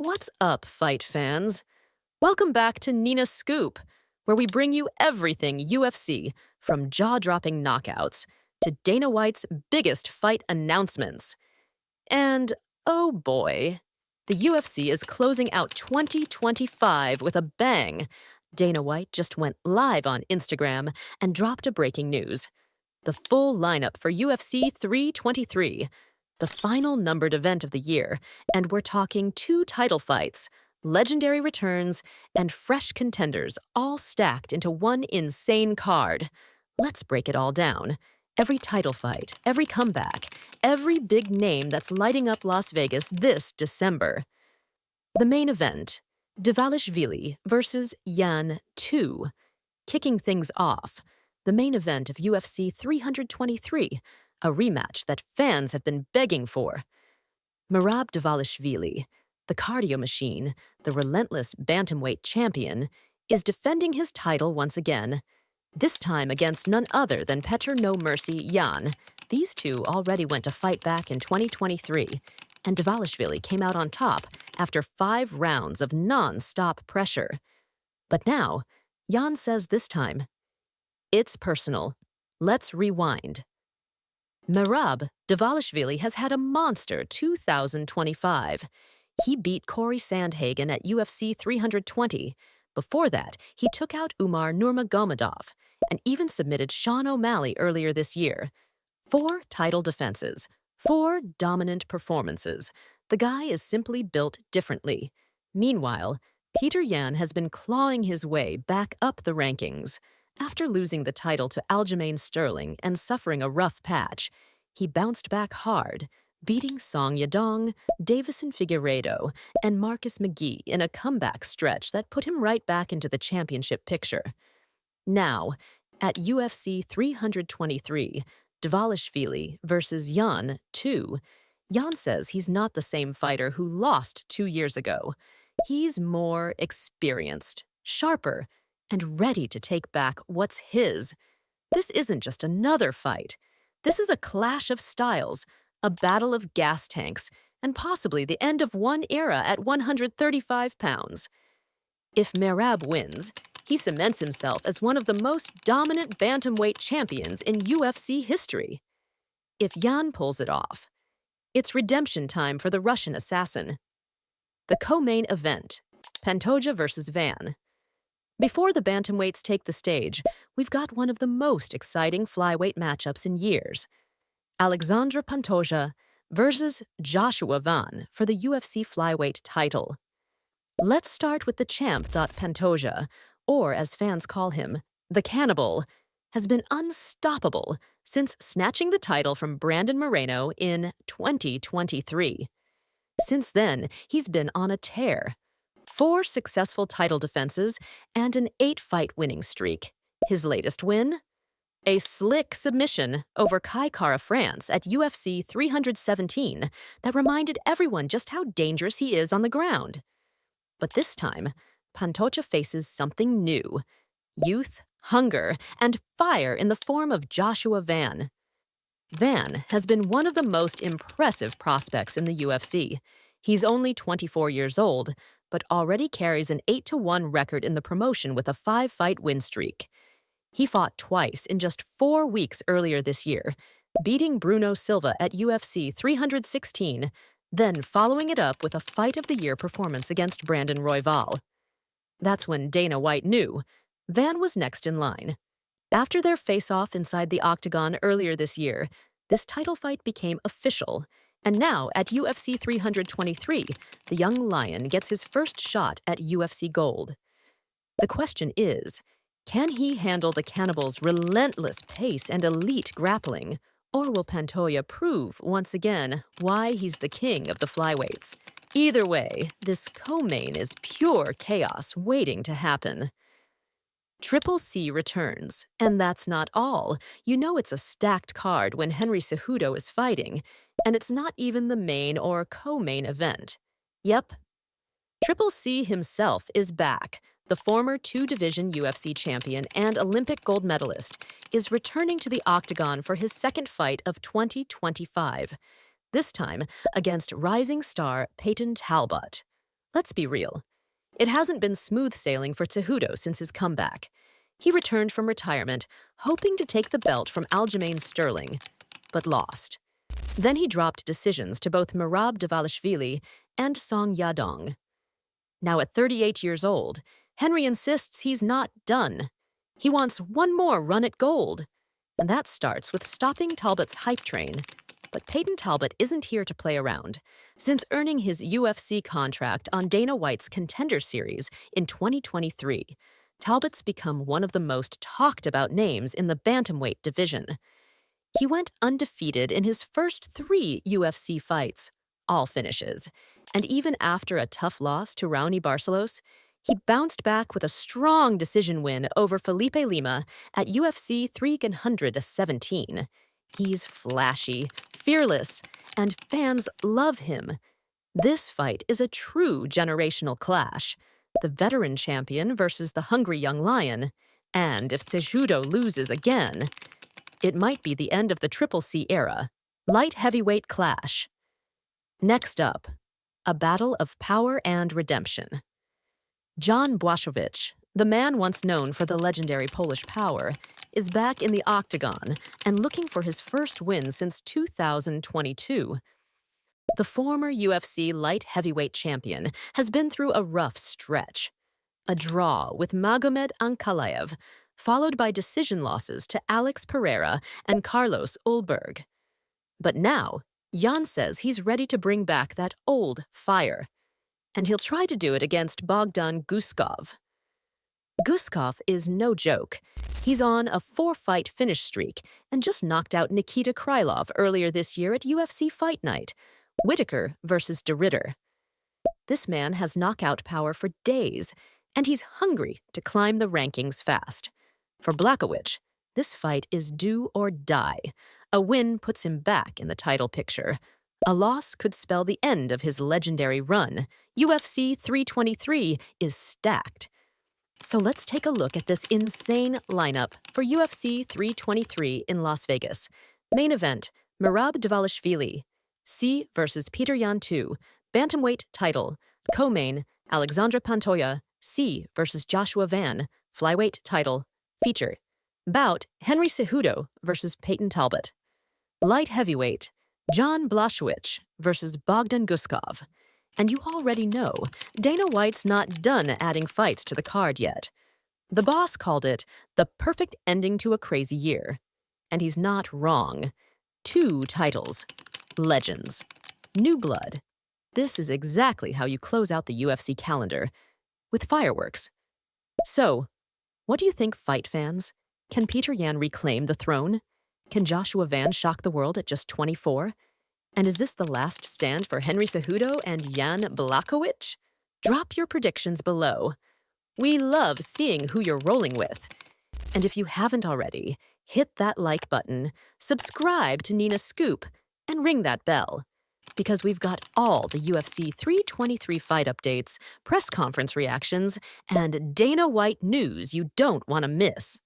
What's up, fight fans? Welcome back to Nina's Scoop, where we bring you everything UFC, from jaw-dropping knockouts to Dana White's biggest fight announcements. And, oh boy, the UFC is closing out 2025 with a bang. Dana White just went live on Instagram and dropped a breaking news. The full lineup for UFC 323, the final numbered event of the year, and we're talking 2 title fights, legendary returns, and fresh contenders all stacked into one insane card. Let's break it all down. Every title fight, every comeback, every big name that's lighting up Las Vegas this December. The main event, Dvalishvili versus Yan 2. Kicking things off, the main event of UFC 323, a rematch that fans have been begging for. Merab Dvalishvili, the cardio machine, the relentless bantamweight champion, is defending his title once again, this time against none other than Petr No Mercy Yan. These two already went to fight back in 2023, and Dvalishvili came out on top after 5 rounds of non-stop pressure. But now, Yan says this time, "It's personal. Let's rewind." Merab Dvalishvili has had a monster 2025. He beat Corey Sandhagen at UFC 320. Before that, he took out Umar Nurmagomedov and even submitted Sean O'Malley earlier this year. 4 title defenses, 4 dominant performances. The guy is simply built differently. Meanwhile, Petr Yan has been clawing his way back up the rankings. After losing the title to Aljamain Sterling and suffering a rough patch, he bounced back hard, beating Song Yadong, Davison Figueiredo, and Marcus McGee in a comeback stretch that put him right back into the championship picture. Now, at UFC 323, Dvalishvili versus Yan 2, Yan says he's not the same fighter who lost 2 years ago. He's more experienced, sharper, and ready to take back what's his. This isn't just another fight. This is a clash of styles, a battle of gas tanks, and possibly the end of one era at 135 pounds. If Merab wins, he cements himself as one of the most dominant bantamweight champions in UFC history. If Yan pulls it off, it's redemption time for the Russian assassin. The co-main event, Pantoja versus Van. Before the bantamweights take the stage, we've got one of the most exciting flyweight matchups in years. Alexandre Pantoja versus Joshua Van for the UFC flyweight title. Let's start with the champ. Pantoja, or as fans call him, the Cannibal, has been unstoppable since snatching the title from Brandon Moreno in 2023. Since then, he's been on a tear. 4 successful title defenses and an 8-fight winning streak. His latest win? A slick submission over Kai Kara France at UFC 317 that reminded everyone just how dangerous he is on the ground. But this time, Pantoja faces something new: youth, hunger, and fire in the form of Joshua Van. Van has been one of the most impressive prospects in the UFC. He's only 24 years old, but already carries an 8-1 record in the promotion with a 5-fight win streak. He fought twice in just 4 weeks earlier this year, beating Bruno Silva at UFC 316, then following it up with a Fight of the Year performance against Brandon Royval. That's when Dana White knew Van was next in line. After their face-off inside the octagon earlier this year, this title fight became official. And now, at UFC 323, the young lion gets his first shot at UFC Gold. The question is, can he handle the Cannibal's relentless pace and elite grappling, or will Pantoja prove once again why he's the king of the flyweights? Either way, this co-main is pure chaos waiting to happen. Triple C returns, and that's not all. You know it's a stacked card when Henry Cejudo is fighting, and it's not even the main or co-main event. Yep, Triple C himself is back. The former 2-division UFC champion and Olympic gold medalist is returning to the octagon for his second fight of 2025, this time against rising star Payton Talbott. Let's be real. It hasn't been smooth sailing for Cejudo since his comeback. He returned from retirement, hoping to take the belt from Aljamain Sterling, but lost. Then he dropped decisions to both Merab Dvalishvili and Song Yadong. Now at 38 years old, Henry insists he's not done. He wants one more run at gold. And that starts with stopping Talbott's hype train. But Payton Talbott isn't here to play around. Since earning his UFC contract on Dana White's Contender Series in 2023, Talbott's become one of the most talked about names in the bantamweight division. He went undefeated in his first 3 UFC fights, all finishes. And even after a tough loss to Raoni Barcelos, he bounced back with a strong decision win over Felipe Lima at UFC 317. He's flashy, fearless, and fans love him. This fight is a true generational clash. The veteran champion versus the hungry young lion. And if Cejudo loses again, it might be the end of the Triple C era. Light heavyweight clash. Next up, a battle of power and redemption. Jan Blachowicz, the man once known for the legendary Polish power, is back in the octagon and looking for his first win since 2022. The former UFC light heavyweight champion has been through a rough stretch. A draw with Magomed Ankalaev, followed by decision losses to Alex Pereira and Carlos Ulberg. But now, Jan says he's ready to bring back that old fire. And he'll try to do it against Bogdan Guskov. Guskov is no joke. He's on a 4-fight finish streak and just knocked out Nikita Krylov earlier this year at UFC Fight Night, Whitaker versus De Ridder. This man has knockout power for days, and he's hungry to climb the rankings fast. For Blachowicz, this fight is do or die. A win puts him back in the title picture. A loss could spell the end of his legendary run. UFC 323 is stacked. So let's take a look at this insane lineup for UFC 323 in Las Vegas. Main event, Merab Dvalishvili. C versus Petr Yan 2, bantamweight title. Co-main, Alexandre Pantoja. C versus Joshua Van, flyweight title. Feature, bout Henry Cejudo versus Payton Talbott. Light heavyweight, Jan Blachowicz versus Bogdan Guskov. And you already know, Dana White's not done adding fights to the card yet. The boss called it the perfect ending to a crazy year. And he's not wrong. 2 titles. Legends. New blood. This is exactly how you close out the UFC calendar. With fireworks. So, what do you think, fight fans? Can Petr Yan reclaim the throne? Can Joshua Van shock the world at just 24? And is this the last stand for Henry Cejudo and Jan Blachowicz? Drop your predictions below. We love seeing who you're rolling with. And if you haven't already, hit that like button, subscribe to Nina Scoop, and ring that bell. Because we've got all the UFC 323 fight updates, press conference reactions, and Dana White news you don't want to miss.